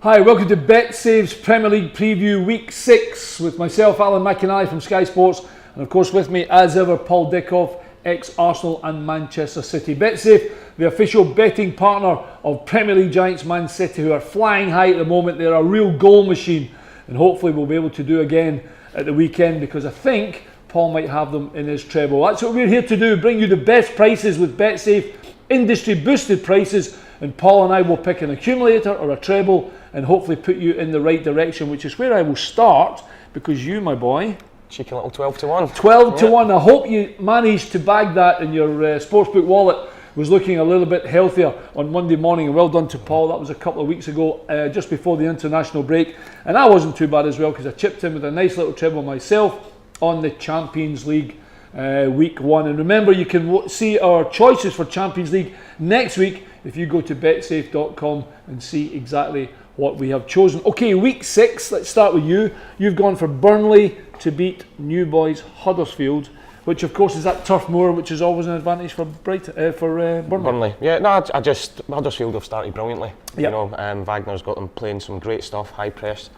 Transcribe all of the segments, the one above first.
Hi, welcome to BetSave's Premier League Preview Week 6 with myself, Alan McInally from Sky Sports, and of course with me as ever, Paul Dickov, ex-Arsenal and Manchester City. BetSave, the official betting partner of Premier League giants Man City, who are flying high at the moment. They're a real goal machine, and hopefully we'll be able to do again at the weekend, because I think Paul might have them in his treble. That's what we're here to do, bring you the best prices with BetSave, industry boosted prices, and Paul and I will pick an accumulator or a treble and hopefully put you in the right direction, which is where I will start, because you, my boy, cheeky little 12 to 1. 12 to 1. I hope you managed to bag that in your sportsbook wallet. Was looking a little bit healthier on Monday morning, and well done to Paul. That was a couple of weeks ago, just before the international break, and I wasn't too bad as well, because I chipped in with a nice little treble myself on the Champions League week 1. And remember, you can see our choices for Champions League next week if you go to betsafe.com and see exactly what we have chosen. Okay, week 6, let's start with you. You've gone for Burnley to beat New Boys Huddersfield, which of course is at Turf Moor, which is always an advantage for Burnley. Burnley. Yeah, no, I just, Huddersfield have started brilliantly. Yep. You know, Wagner's got them playing some great stuff, high press.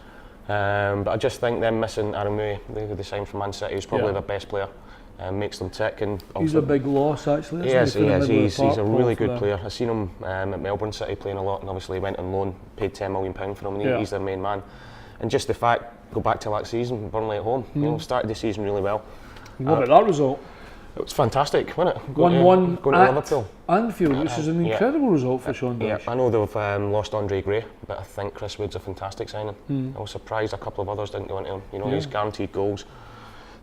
But I just think them missing Aramui, who they signed from Man City, is probably their best player. Makes them tick, and he's a big loss actually. He is. He's a really good player. I've seen him at Melbourne City playing a lot, and obviously he went on loan, paid £10 million for him, and he's their main man. And just the fact, go back to last season, Burnley at home, you know, started the season really well. What about that result? It was fantastic, wasn't it? 1-1 going to Liverpool. Anfield, which is an incredible result for Sean Dyche. Yeah, I know they've lost Andre Gray, but I think Chris Wood's a fantastic signing. I was surprised a couple of others didn't go into him. You know, he's guaranteed goals.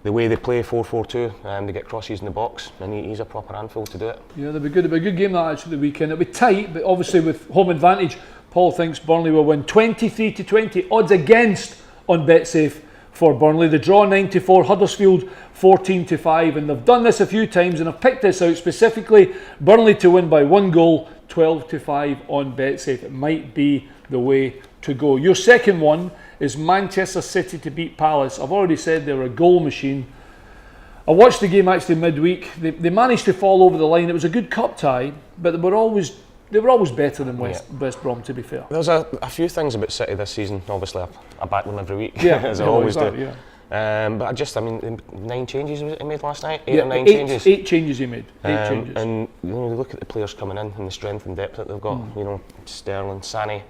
The way they play 4-4-2, they get crosses in the box, and he's a proper Anfield to do it. Yeah, it'll be good. It'll be a good game that actually the weekend. It'll be tight, but obviously with home advantage, Paul thinks Burnley will win 23-20. Odds against on BetSafe for Burnley. The draw 94, Huddersfield 14-5, and they've done this a few times, and I've picked this out specifically. Burnley to win by 1 goal, 12-5 on BetSafe. It might be the way to go. Your second one is Manchester City to beat Palace. I've already said they're a goal machine. I watched the game actually midweek. They managed to fall over the line. It was a good cup tie, but they were always better than West Brom, to be fair. There's a few things about City this season. Obviously, I back them every week, as I always do. Yeah. But I mean, 9 changes he made last night? 8 or 9 changes? 8 changes he made. 8 changes. And you know, look at the players coming in and the strength and depth that they've got. You know, Sterling, Sané.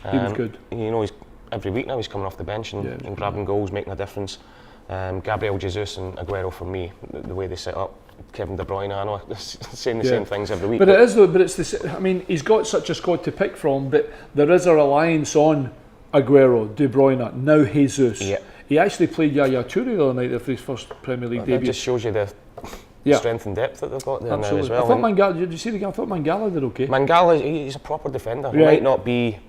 He was good. You know, every week now he's coming off the bench and grabbing goals, making a difference. Gabriel Jesus and Aguero, for me, the way they set up. Kevin De Bruyne, I know, saying the same things every week. But it is though. But it's I mean, he's got such a squad to pick from, but there is a reliance on Aguero, De Bruyne, now Jesus. Yeah. He actually played Yaya Toure the other night for his first Premier League debut. That just shows you the strength and depth that they've got there now as well. I thought Mangala, did you see the game? I thought Mangala did okay. Mangala, he's a proper defender. He might not be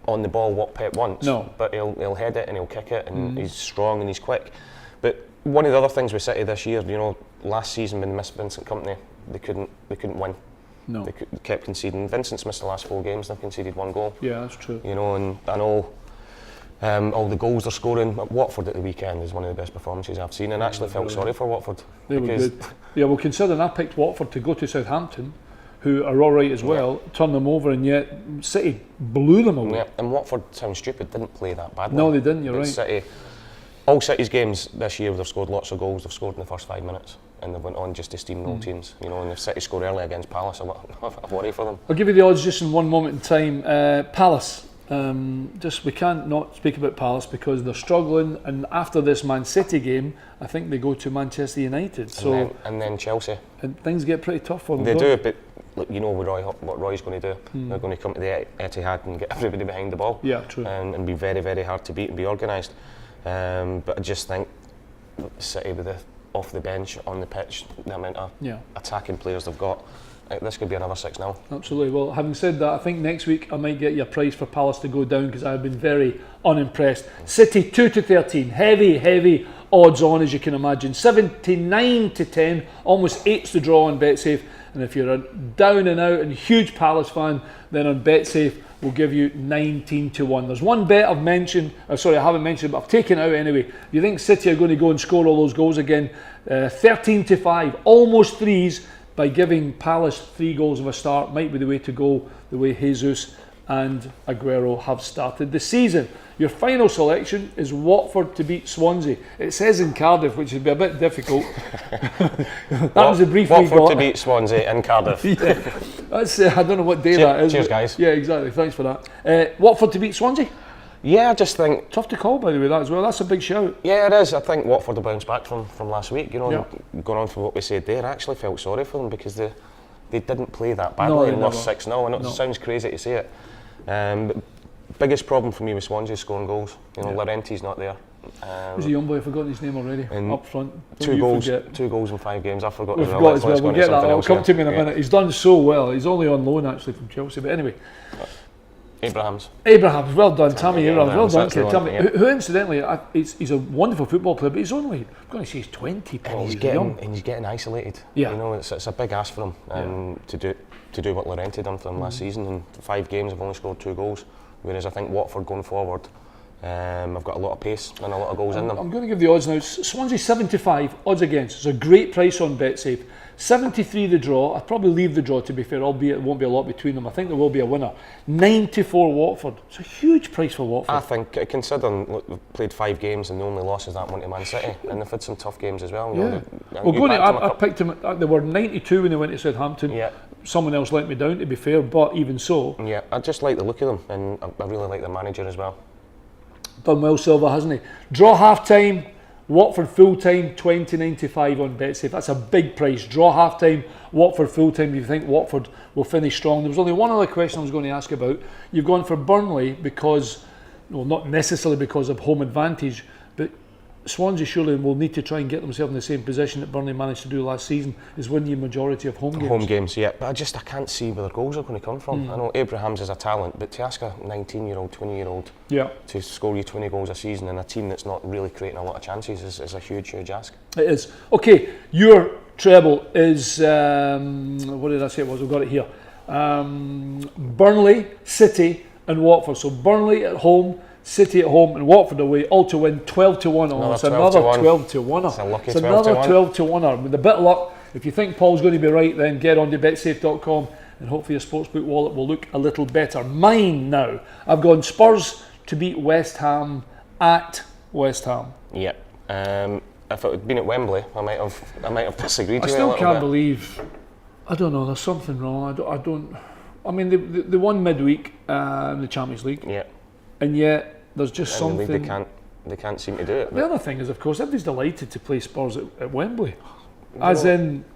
on the ball what Pep wants, but he'll head it and he'll kick it, and he's strong and he's quick. But one of the other things with City this year, you know, last season when they missed Vincent Kompany, they couldn't win. No. They kept conceding. Vincent's missed the last 4 games, they've conceded 1 goal. Yeah, that's true. You know, and I know all the goals they're scoring. Watford at the weekend is one of the best performances I've seen, and actually felt sorry for Watford. They were good. Yeah, well, considering I picked Watford to go to Southampton, who are all right as well, turn them over, and yet City blew them away. Yeah, and Watford, sounds stupid, didn't play that badly. No, they didn't, you're right. All City's games this year, they've scored lots of goals. They've scored in the first 5 minutes, and they went on just to steamroll teams. You know, and if City scored early against Palace, I worry for them. I'll give you the odds just in one moment in time. Palace, we can't not speak about Palace because they're struggling, and after this Man City game, I think they go to Manchester United. And then Chelsea. And things get pretty tough for them. They do, but look, you know what Roy's going to do. They're going to come to the Etihad and get everybody behind the ball. Yeah, true. And be very, very hard to beat and be organised. But I just think City, with the off the bench, on the pitch, the amount of attacking players they've got, this could be another 6-0. Absolutely. Well, having said that, I think next week I might get you a price for Palace to go down, because I've been very unimpressed. City 2-13, heavy odds on, as you can imagine. 79-10, almost 8's the draw on BetSafe. And if you're a down and out and huge Palace fan, then on BetSafe we'll give you 19-1. There's one bet I've mentioned, I haven't mentioned, but I've taken out anyway. You think City are going to go and score all those goals again? 13-5, almost 3s, by giving Palace 3 goals of a start. Might be the way to go, the way Jesus and Aguero have started the season. Your final selection is Watford to beat Swansea. It says in Cardiff, which would be a bit difficult. That was a brief Watford we got. to beat Swansea in Cardiff. Yeah. That's, I don't know what day that is. Cheers, guys. Yeah, exactly. Thanks for that. Watford to beat Swansea? Yeah, I just think... Tough to call, by the way, that as well. That's a big shout. Yeah, it is. I think Watford will bounce back from last week. You know, going on from what we said there, I actually felt sorry for them because they didn't play that badly and lost 6-0. I know it sounds crazy to say it. But biggest problem for me with Swansea is scoring goals. You know, Laurenti's not there. Who's a young boy? I've forgotten his name already. Up front. Two goals in 5 games. I forgot. We've forgot as well. We'll get that. It'll come to me in a minute. He's done so well. He's only on loan actually from Chelsea. But anyway. Abrahams, well done, Tammy Abrahams, well done, Tammy. Who incidentally, he's a wonderful football player, but he's only, I'm going to say he's 20, Paul. And he's getting isolated. Yeah. You know, it's a big ask for him to do what Laurenti done for him last season. In 5 games, I've only scored 2 goals. Whereas I think Watford going forward, I've got a lot of pace and a lot of goals in them. I'm going to give the odds now. Swansea 75 odds against. It's a great price on BetSafe. 73 the draw. I'd probably leave the draw, to be fair, albeit it won't be a lot between them. I think there will be a winner. 94 Watford. It's a huge price for Watford. I think, considering we've played 5 games and the only loss is that one to Man City, and they've had some tough games as well. I picked him. They were 92 when they went to Southampton. Yeah. Someone else let me down, to be fair, but even so. Yeah, I just like the look of them, and I really like the manager as well. Done well, Silva, hasn't he? Draw half time. Watford full time, 20.95 on BetSafe. That's a big price. Draw half time, Watford full time. If you think Watford will finish strong, there was only one other question I was going to ask about. You've gone for Burnley because, well, not necessarily because of home advantage, but Swansea surely will need to try and get themselves in the same position that Burnley managed to do last season, is win the majority of home games. Home games, yeah. But I can't see where their goals are going to come from. I know Abrahams is a talent, but to ask a 19-year-old, 20-year-old to score you 20 goals a season in a team that's not really creating a lot of chances is a huge, huge ask. It is. Okay, your treble is, what did I say it was? We've got it here. Burnley, City and Watford. So Burnley at home, City at home and Watford away, all to win 12-1. Oh, it's another 12-1. It's a lucky 12-1. It's another 12-1. With a bit of luck, if you think Paul's going to be right, then get on to betsafe.com and hopefully your sportsbook wallet will look a little better. Mine now, I've gone Spurs to beat West Ham at West Ham. Yep. If it had been at Wembley, I might have disagreed. I still can't believe. I don't know. There's something wrong. I mean, they won midweek in the Champions League. Yeah. And yet there's just something. They can't seem to do it. The other thing is, of course, everybody's delighted to play Spurs at Wembley. As in,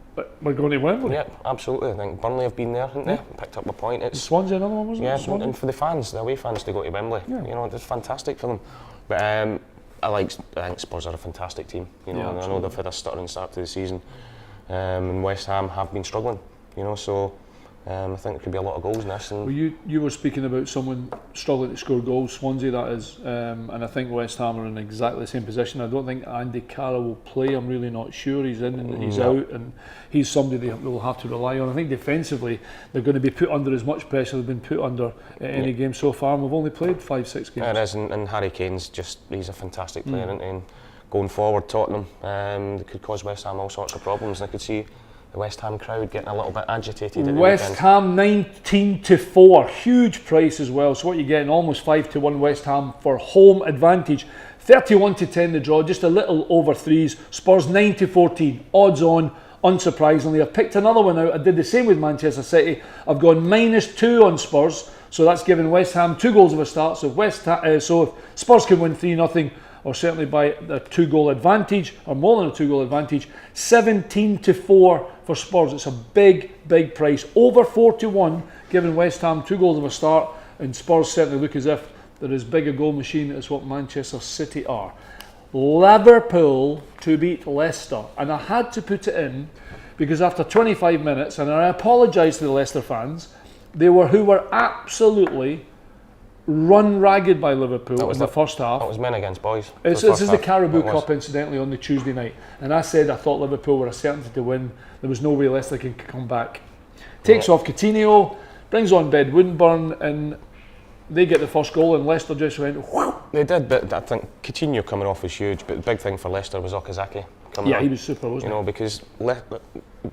we're going to Wembley. Yeah, absolutely. I think Burnley have been there, haven't they? Picked up a point. It's Swansea another one, wasn't it? Yeah, and for the fans, the away fans to go to Wembley, you know, it's fantastic for them. But I think Spurs are a fantastic team. You know, and I know they've had a stuttering start to the season, and West Ham have been struggling. You know, so. I think there could be a lot of goals in this. And well, you were speaking about someone struggling to score goals, Swansea that is, and I think West Ham are in exactly the same position. I don't think Andy Carroll will play. I'm really not sure. He's in and he's out, and he's somebody they will have to rely on. I think defensively they're going to be put under as much pressure they've been put under at any game so far, and we've only played 5-6 games. It is, and Harry Kane's he's a fantastic player, and going forward, Tottenham they could cause West Ham all sorts of problems, and I could see the West Ham crowd getting a little bit agitated at the West Ham 19-4, huge price as well. So what you're getting, almost 5-1 West Ham for home advantage. 31-10 the draw, just a little over threes. Spurs 9-14, odds on. Unsurprisingly, I've picked another one out. I did the same with Manchester City. I've gone -2 on Spurs, so that's giving West Ham 2 goals of a start. So so if Spurs can win 3-0. Or certainly by a 2-goal advantage, or more than a 2-goal advantage, 17-4 for Spurs. It's a big, big price. Over 4-1, giving West Ham 2 goals of a start, and Spurs certainly look as if they're as big a goal machine as what Manchester City are. Liverpool to beat Leicester, and I had to put it in because after 25 minutes, and I apologise to the Leicester fans, who were absolutely run ragged by Liverpool in the first half. That was men against boys. This is the Carabao Cup, incidentally, on the Tuesday night. And I said I thought Liverpool were a certainty to win. There was no way Leicester could come back. Takes off Coutinho, brings on Ben Woodburn, and they get the first goal, and Leicester just went whew. They did, but I think Coutinho coming off was huge. But the big thing for Leicester was Okazaki coming on. He was super, wasn't he? You know, because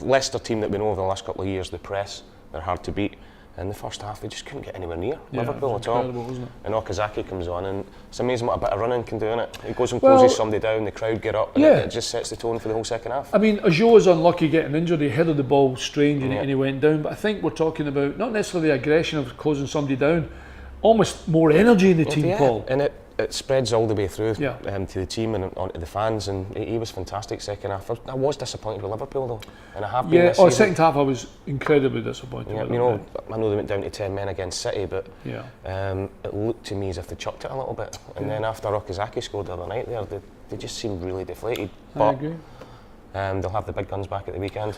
Leicester team that we know over the last couple of years, they press, they're hard to beat. In the first half, they just couldn't get anywhere near Liverpool at all. Wasn't it? And Okazaki comes on, and it's amazing what a bit of running can do, innit? He goes and closes somebody down, the crowd get up, and it just sets the tone for the whole second half. I mean, Ajot was unlucky getting injured. He headed the ball strange and he went down. But I think we're talking about not necessarily the aggression of closing somebody down, almost more energy in the team, Paul. And it spreads all the way through to the team and onto the fans, and he was fantastic second half. I was disappointed with Liverpool though, and I have been this season. Second half I was incredibly disappointed. Yeah, I know they went down to 10 men against City, but it looked to me as if they chucked it a little bit. And then after Okazaki scored the other night there, they just seemed really deflated. I agree. They'll have the big guns back at the weekend.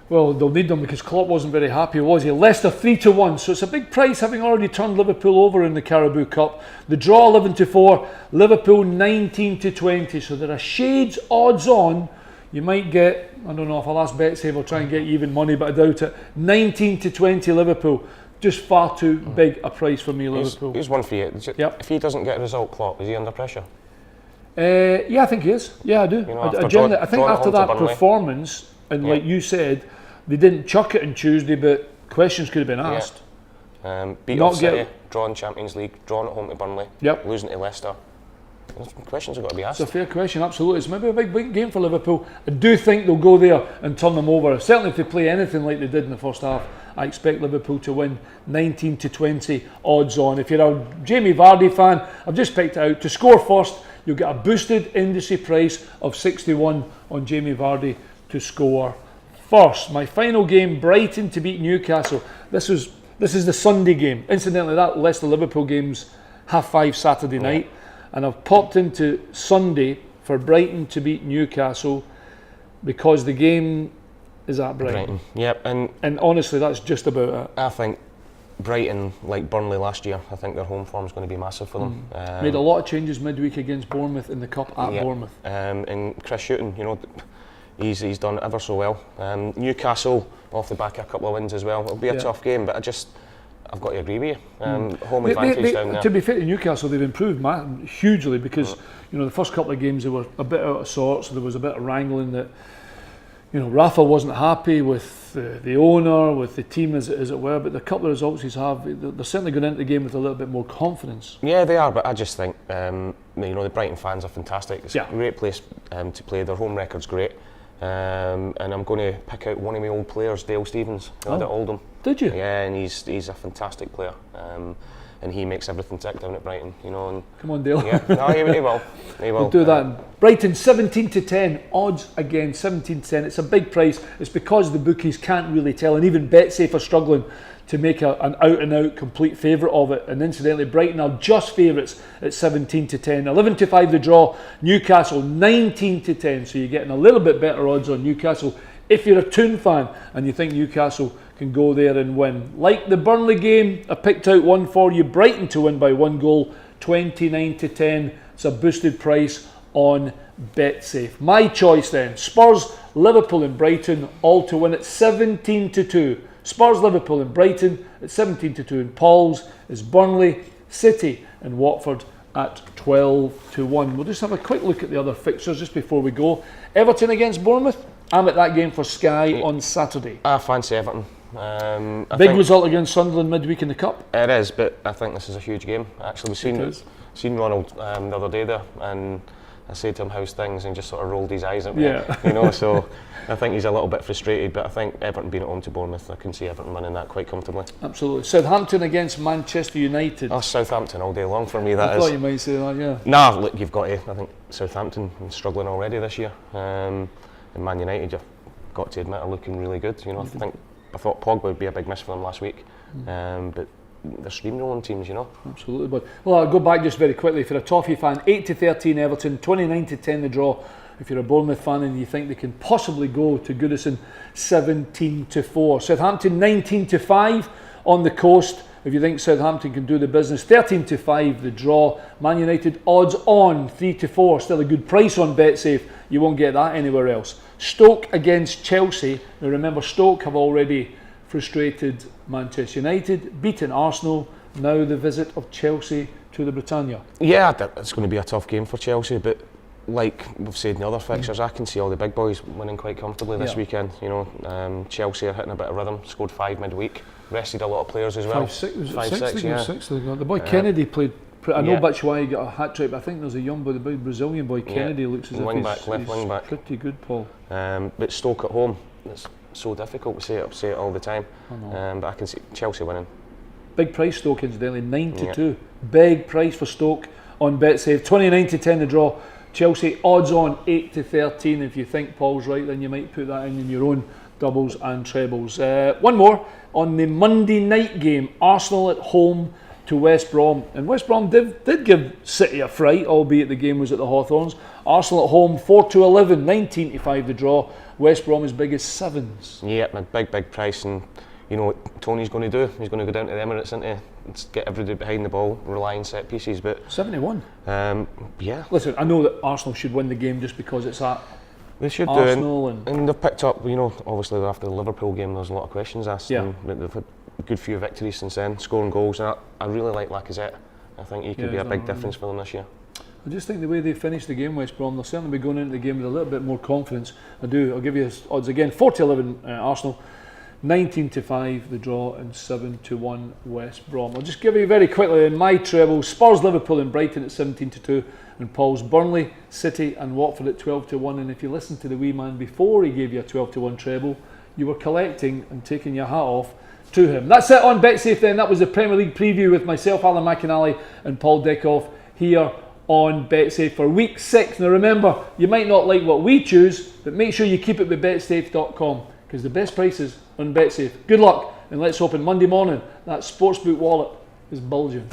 Well, they'll need them because Klopp wasn't very happy, was he? Leicester 3-1, so it's a big price having already turned Liverpool over in the Carabao Cup. The draw 11-4, Liverpool 19-20, so there are shades odds on. You might get, I don't know if I'll ask Betsafe, I'll try and get even money, but I doubt it. 19-20 Liverpool, just far too big a price for me, Liverpool. Here's one for you. If he doesn't get a result, Klopp, is he under pressure? Yeah, I think he is. Yeah, I do. I think after that performance, and like you said, they didn't chuck it on Tuesday, but questions could have been asked. Beat off City, drawn Champions League, drawn at home to Burnley, losing to Leicester. Questions have got to be asked. It's a fair question, absolutely. It's maybe a big game for Liverpool. I do think they'll go there and turn them over. Certainly if they play anything like they did in the first half, I expect Liverpool to win 19-20 odds on. If you're a Jamie Vardy fan, I've just picked it out. To score first, you'll get a boosted industry price of 61 on Jamie Vardy to score first. My final game, Brighton to beat Newcastle. This is the Sunday game. Incidentally, that Leicester-Liverpool game's 5:30 Saturday night. And I've popped into Sunday for Brighton to beat Newcastle because the game is at Brighton. Yep, and honestly, that's just about it. I think Brighton, like Burnley last year, I think their home form is going to be massive for them. Made a lot of changes midweek against Bournemouth in the Cup at Bournemouth. And Chris Hughton, he's done ever so well. Newcastle off the back of a couple of wins as well. It'll be a tough game, but I've got to agree with you. Home advantage down there. To be fair to Newcastle, they've improved hugely because the first couple of games they were a bit out of sorts. So there was a bit of wrangling that Rafa wasn't happy with the owner, with the team as it were. But the couple of results they're certainly going into the game with a little bit more confidence. Yeah, they are. But I just think the Brighton fans are fantastic. It's a great place to play. Their home record's great. And I'm going to pick out one of my old players, Dale Stephens, who had at Oldham. Did you? Yeah, and he's a fantastic player, and he makes everything tick down at Brighton. And come on, Dale. Yeah, no, he will. We'll do that. Brighton 17-10 odds again. 17-10. It's a big price. It's because the bookies can't really tell, and even Betsafe are struggling to make an out-and-out complete favourite of it. And incidentally, Brighton are just favourites at 17-10. 11-5 the draw. Newcastle 19-10. So you're getting a little bit better odds on Newcastle if you're a Toon fan and you think Newcastle can go there and win. Like the Burnley game, I picked out one for you. Brighton to win by 1 goal. 29-10. It's a boosted price on Betsafe. My choice then: Spurs, Liverpool, and Brighton all to win at 17-2. Spurs, Liverpool and Brighton at 17-2, and Paul's is Burnley, City and Watford at 12-1. We'll just have a quick look at the other fixtures just before we go. Everton against Bournemouth. I'm at that game for Sky on Saturday. I fancy Everton. Big result against Sunderland midweek in the Cup. It is, but I think this is a huge game. Actually, we've seen Ronald the other day there, and I said to him, "How's things?" and just sort of rolled his eyes at me. So I think he's a little bit frustrated, but I think Everton being at home to Bournemouth, I can see Everton winning that quite comfortably. Absolutely. Southampton against Manchester United. Oh, Southampton all day long for me, that I thought you might say that, yeah. Nah, look, you've got to. I think Southampton are struggling already this year. And Man United, you've got to admit, are looking really good. I thought Pogba would be a big miss for them last week, but they're steamrolling teams, Absolutely, but I'll go back just very quickly. If you're a Toffee fan, 8-13 Everton, 29-10 the draw. If you're a Bournemouth fan and you think they can possibly go to Goodison, 17-4. Southampton 19-5 on the coast. If you think Southampton can do the business, 13-5 the draw. Man United odds on 3-4. Still a good price on Betsafe. You won't get that anywhere else. Stoke against Chelsea. Now remember, Stoke have already frustrated Manchester United, beaten Arsenal. Now the visit of Chelsea to the Britannia. Yeah, it's going to be a tough game for Chelsea, but like we've said in the other fixtures, I can see all the big boys winning quite comfortably this weekend. You know, Chelsea are hitting a bit of rhythm, scored 5 midweek, rested a lot of players as well. 5-6, the boy Kennedy played. I know Batshuayi got a hat trick, but I think there's a young boy, the big Brazilian boy Kennedy looks as if left wing back. Pretty good, Paul. But Stoke at home, it's so difficult to say it all the time. But I can see Chelsea winning. Big price Stoke incidentally, 9-2. Big price for Stoke on BetSafe. 29-10 the draw. Chelsea odds on 8-13. If you think Paul's right, then you might put that in your own doubles and trebles. One more on the Monday night game, Arsenal at home to West Brom, and West Brom did give City a fright, albeit the game was at the Hawthorns. Arsenal at home 4-11, 19-5 the draw. West Brom as big as 7s. Yeah, a big price, and you know what Tony's going to do. He's going to go down to the Emirates and get everybody behind the ball, rely on set pieces. But 71. Yeah. Listen, I know that Arsenal should win the game just because it's at they should Arsenal, do, and they've picked up. You know, obviously after the Liverpool game, there's a lot of questions asked. Yeah. But they've had a good few victories since then, scoring goals, and I really like Lacazette. I think he could be a big difference for them this year. I just think the way they finished the game, West Brom, they'll certainly be going into the game with a little bit more confidence. I do. I'll give you odds again: 4-11 Arsenal, 19-5 the draw, and 7-1 West Brom. I'll just give you very quickly in my treble: Spurs, Liverpool, and Brighton at 17-2, and Paul's Burnley, City, and Watford at 12-1. And if you listened to the wee man before he gave you a 12-1 treble, you were collecting and taking your hat off to him. That's it on BetSafe then. That was the Premier League preview with myself, Alan McInally, and Paul Dickov here on BetSafe for week 6. Now remember, you might not like what we choose, but make sure you keep it with betsafe.com, because the best prices on BetSafe. Good luck, and let's hope on Monday morning that sportsbook wallet is bulging.